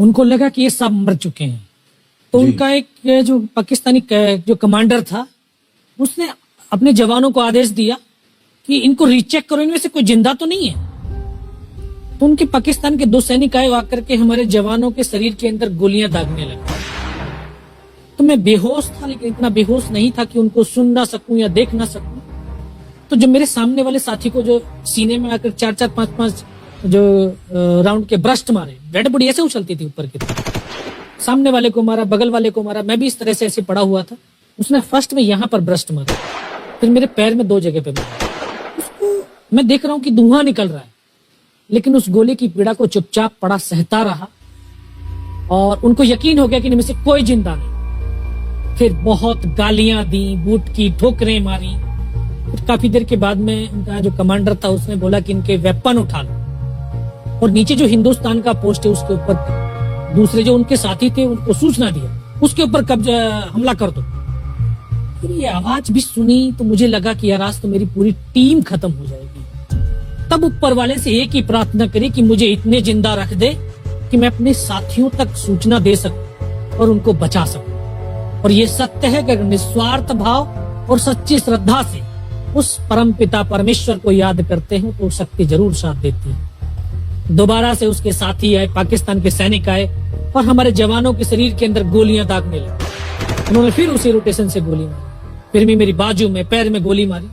उनको लगा कि ये सब मर चुके हैं, तो उनका एक जो पाकिस्तानी जो कमांडर था उसने अपने जवानों को आदेश दिया कि इनको रीचेक करो, इनमें से कोई जिंदा तो नहीं है। तो उनके पाकिस्तान के 2 सैनिक आए, आकर के हमारे जवानों के शरीर के अंदर गोलियां दागने लगे। तो मैं बेहोश था, लेकिन इतना बेहोश नहीं था कि उनको सुन ना सकूं या देख ना सकूं। तो जो मेरे सामने वाले साथी को जो सीने में आकर 4-4, 5-5 जो राउंड के ब्रस्ट मारे, डेड बॉडी ऐसे उछलती थी ऊपर की तरफ, सामने वाले को मारा, बगल वाले को मारा, मैं भी इस तरह से ऐसे पड़ा हुआ था। उसने फर्स्ट में यहाँ पर ब्रस्ट मारा, फिर मेरे पैर में 2 जगह पे मारा। उसको मैं देख रहा हूँ कि धुआं निकल रहा है, लेकिन उस गोली की पीड़ा को चुपचाप पड़ा सहता रहा और उनको यकीन हो गया कि इनमें से कोई जिंदा नहीं। फिर बहुत गालियां दी, बूट की ठोकरें मारी। फिर काफी देर के बाद में उनका जो कमांडर था उसने बोला कि इनके वेपन उठा लो, और नीचे जो हिंदुस्तान का पोस्ट है उसके ऊपर दूसरे जो उनके साथी थे उनको सूचना दिया, उसके ऊपर कब्जा हमला कर दो। फिर ये आवाज भी सुनी तो मुझे लगा कि यार आज तो मेरी पूरी टीम खत्म हो जाएगी। तब ऊपर वाले से एक ही प्रार्थना करी कि मुझे इतने जिंदा रख दे कि मैं अपने साथियों तक सूचना दे सकूं और उनको बचा सकूं। और ये सत्य है कि अगर निस्वार्थ भाव और सच्ची श्रद्धा से उस परम पिता परमेश्वर को याद करते हैं तो शक्ति जरूर साथ देती है। दोबारा से उसके साथी आए, पाकिस्तान के सैनिक आए और हमारे जवानों के शरीर के अंदर गोलियां दागने लगे। उन्होंने फिर उसी रोटेशन से गोली मारी, फिर भी मेरी बाजू में, पैर में गोली मारी।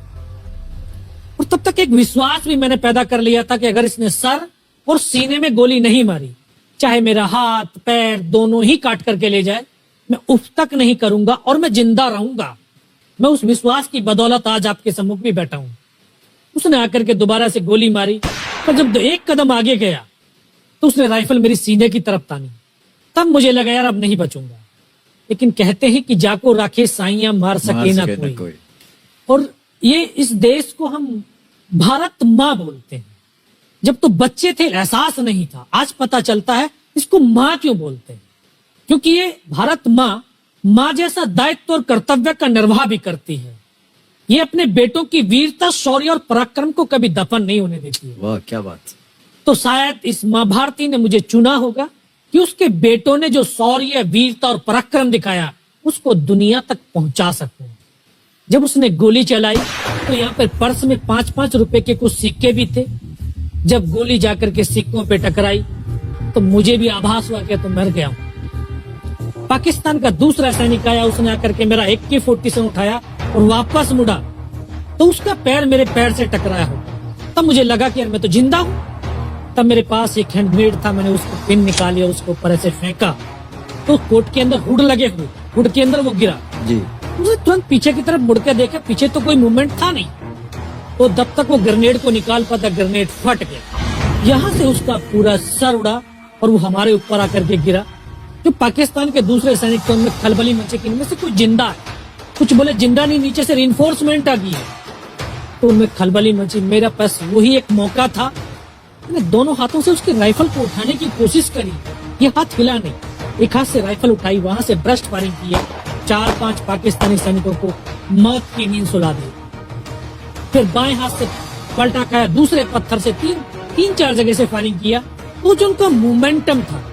और तब तक एक विश्वास भी मैंने पैदा कर लिया था कि अगर इसने सर और सीने में गोली नहीं मारी, चाहे मेरा हाथ पैर दोनों ही काट करके ले जाए, मैं उफ तक नहीं करूंगा और मैं जिंदा रहूंगा। मैं उस विश्वास की बदौलत आज आपके सम्मुख भी बैठा हूं। उसने आकर के दोबारा से गोली मारी, पर जब 1 कदम आगे गया तो उसने राइफल मेरी सीने की तरफ तानी। तब मुझे लगा यार अब नहीं बचूंगा। लेकिन कहते हैं कि जाको राखे साइयां मार सके ना कोई। और ये इस देश को हम भारत माँ बोलते हैं। जब तो बच्चे थे एहसास नहीं था, आज पता चलता है इसको माँ क्यों बोलते हैं, क्योंकि ये भारत माँ जैसा दायित्व और कर्तव्य का निर्वाह भी करती है। ये अपने बेटों की वीरता, शौर्य और पराक्रम को कभी दफन नहीं होने देती है। वाह क्या बात। तो शायद इस माँ भारती ने मुझे चुना होगा कि उसके बेटों ने जो शौर्य, वीरता और पराक्रम दिखाया उसको दुनिया तक पहुंचा सकूं। जब उसने गोली चलाई तो यहाँ पर पर्स में 5-5 रुपए के कुछ सिक्के भी थे। जब गोली जाकर के सिक्कों पे टकराई तो मुझे भी आभास हुआ कि तो मर गया हूं। पाकिस्तान का दूसरा सैनिक आया, उसने आकर के मेरा AK-47 उठाया और वापस मुड़ा तो उसका पैर मेरे पैर से टकराया हो। तब मुझे लगा कि यार मैं तो जिंदा हूं। तब मेरे पास एक हैंड ग्रेनेड था, मैंने उसको पिन निकालिया, उसको ऊपर ऐसे फेंका तो कोट के अंदर हुड लगे हुए, हुड के अंदर वो गिरा जी। मुझे तुरंत पीछे की तरफ मुड़ के देखा, पीछे तो कोई मूवमेंट था नहीं। तो जब तक वो ग्रेनेड को निकाल पाता ग्रेनेड फट गया, यहाँ से उसका पूरा सर उड़ा और वो हमारे ऊपर आकर के गिरा। जो पाकिस्तान के दूसरे सैनिक थे उनमें खलबली मची कि इनमें से कोई जिंदा है, कुछ बोले जिंदा नहीं, नीचे से रिइंफोर्समेंट आ गई है। तो उनमें खलबली मची। मेरा पास वही एक मौका था, मैंने दोनों हाथों से उसकी राइफल को उठाने की कोशिश करी, ये हाथ हिला नहीं। एक हाथ से राइफल उठाई, वहां से ब्रस्ट फायरिंग की है, 4-5 पाकिस्तानी सैनिकों को मौत की नींद सुला दी। फिर बाएं हाथ से पलटा खाया, दूसरे पत्थर से 3-4 जगह से फायरिंग किया। वो जो उनका मोमेंटम था,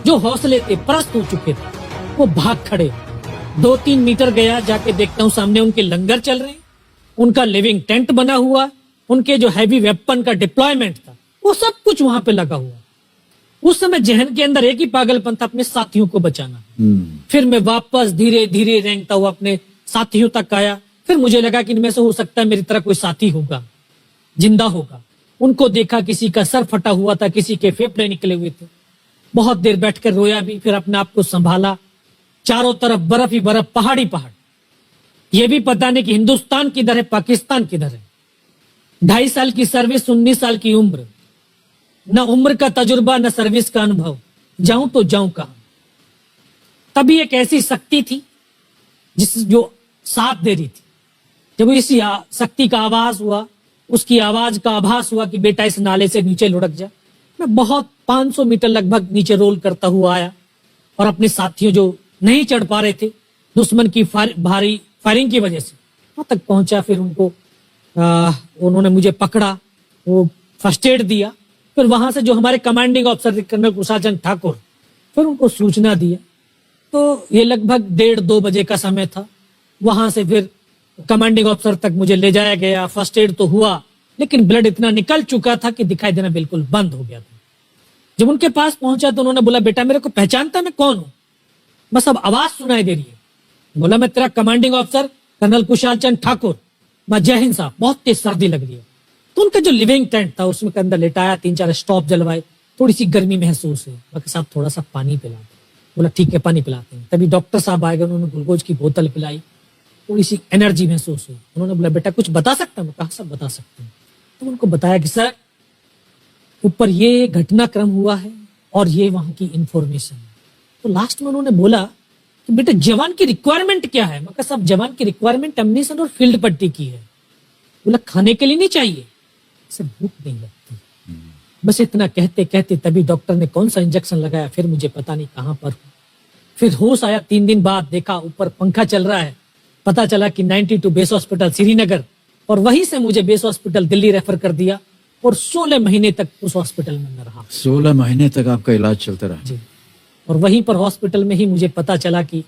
जो हौसले थे, परस्त हो चुके थे, वो भाग खड़े। 2-3 मीटर गया, जाके देखता हूँ सामने उनके लंगर चल रहे हैं, उनका लिविंग टेंट बना हुआ, उनके जो हैवी वेपन का डिप्लॉयमेंट था वो सब कुछ वहां पे लगा हुआ। उस समय जहन के अंदर एक ही पागलपन था, अपने साथियों को बचाना। फिर मैं वापस धीरे धीरे रेंगता हुआ अपने साथियों तक आया। फिर मुझे लगा कि इनमें से हो सकता है मेरी तरह कोई साथी होगा, जिंदा होगा। उनको देखा, किसी का सर फटा हुआ था, किसी के फेफड़े निकले हुए थे। बहुत देर बैठकर रोया भी, फिर अपने आप को संभाला। चारों तरफ बर्फ ही बर्फ, पहाड़ी पहाड़। ये भी पता नहीं कि हिंदुस्तान किधर है, पाकिस्तान किधर है। 2.5 साल की सर्विस, 19 साल की उम्र, न उम्र का तजुर्बा न सर्विस का अनुभव, जाऊं तो जाऊं कहां। तभी एक ऐसी शक्ति थी जो साथ दे रही थी। जब इसी शक्ति का आवाज हुआ, उसकी आवाज का आभास हुआ कि बेटा इस नाले से नीचे लुढ़क जा, मैं बहुत 500 मीटर लगभग नीचे रोल करता हुआ आया और अपने साथियों जो नहीं चढ़ पा रहे थे दुश्मन की भारी फायरिंग की वजह से, वहां तक पहुंचा। फिर उन्होंने मुझे पकड़ा, वो फर्स्ट एड दिया। फिर वहां से जो हमारे कमांडिंग ऑफिसर थे कर्नल कुशाल चंद ठाकुर, फिर उनको सूचना दिया। तो ये लगभग 1:30-2 बजे का समय था। वहां से फिर कमांडिंग ऑफिसर तक मुझे ले जाया गया। फर्स्ट एड तो हुआ, लेकिन ब्लड इतना निकल चुका था कि दिखाई देना बिल्कुल बंद हो गया था। जब उनके पास पहुंचा तो उन्होंने बोला, बेटा मेरे को पहचानता मैं कौन हूं? बस अब आवाज सुनाई दे रही है। बोला, मैं तेरा commanding officer colonel Kushal Chand Thakur. मैं, जय हिंद साहब, बहुत तेज सर्दी लग रही है। तो उनका जो लिविंग टेंट था उसमें के अंदर लेटाया, 3-4 स्टॉप जलवाए, थोड़ी सी गर्मी महसूस हुई। बाकी साहब थोड़ा सा पानी पिला दो। बोला ठीक है, पानी पिलाते हैं। तभी डॉक्टर साहब आए गए, उन्होंने ग्लूकोज की बोतल पिलाई, थोड़ी सी एनर्जी महसूस हुई। उन्होंने बोला, बेटा कुछ बता सकता हूँ? कहा सब बता सकते हैं। तो उनको बताया कि सर ऊपर ये घटनाक्रम हुआ है और ये वहां की इंफॉर्मेशन है। तो लास्ट में उन्होंने बोला कि बेटा जवान की रिक्वायरमेंट क्या है? मैं कहा साहब जवान की रिक्वायरमेंट एम्यूनिशन और फील्ड पट्टी की है। बोला खाने के लिए नहीं चाहिए? सर भूख नहीं लगती। बस इतना कहते कहते तभी डॉक्टर ने कौन सा इंजेक्शन लगाया, फिर मुझे पता नहीं कहां पर हूं। फिर होश आया 3 दिन बाद, देखा ऊपर पंखा चल रहा है। पता चला कि 92 बेस हॉस्पिटल श्रीनगर, और वहीं से मुझे बेस हॉस्पिटल दिल्ली रेफर कर दिया और 16 महीने तक उस हॉस्पिटल में रहा। 16 महीने तक आपका इलाज चलता रहा? जी। और वहीं पर हॉस्पिटल में ही मुझे पता चला कि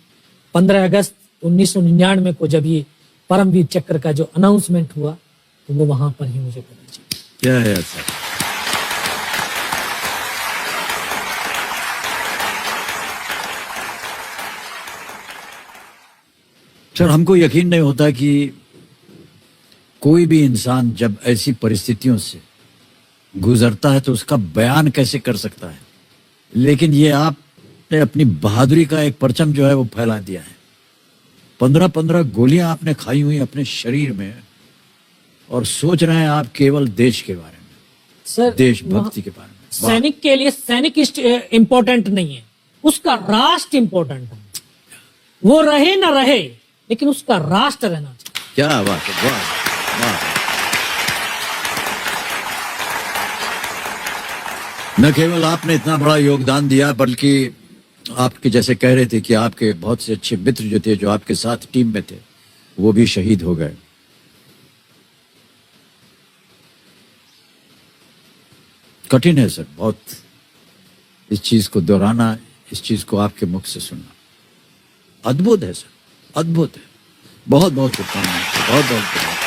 15 अगस्त 1999 को जब ये परमवीर चक्र का जो अनाउंसमेंट हुआ तो वो वहां पर ही मुझे पता चला। क्या है सर? सर हमको यकीन नहीं होता कि कोई भी इंसान जब ऐसी परिस्थितियों से गुजरता है तो उसका बयान कैसे कर सकता है, लेकिन ये आपने अपनी बहादुरी का एक परचम जो है वो फैला दिया है। 15-15 गोलियां आपने खाई हुई अपने शरीर में और सोच रहे हैं आप केवल देश के बारे में, सर देशभक्ति के बारे में। सैनिक के लिए सैनिक इंपॉर्टेंट नहीं है, उसका राष्ट्र इंपॉर्टेंट है। वो रहे ना रहे लेकिन उसका राष्ट्र रहना चाहिए। क्या बात है, वाह वाह। न केवल आपने इतना बड़ा योगदान दिया बल्कि आपके जैसे कह रहे थे कि आपके बहुत से अच्छे मित्र जो थे, जो आपके साथ टीम में थे, वो भी शहीद हो गए। कठिन है सर बहुत इस चीज को दोहराना, इस चीज को आपके मुख से सुनना। अद्भुत है सर, अद्भुत है। बहुत बहुत शुभकामनाएं, बहुत बहुत शुभकामनाएं।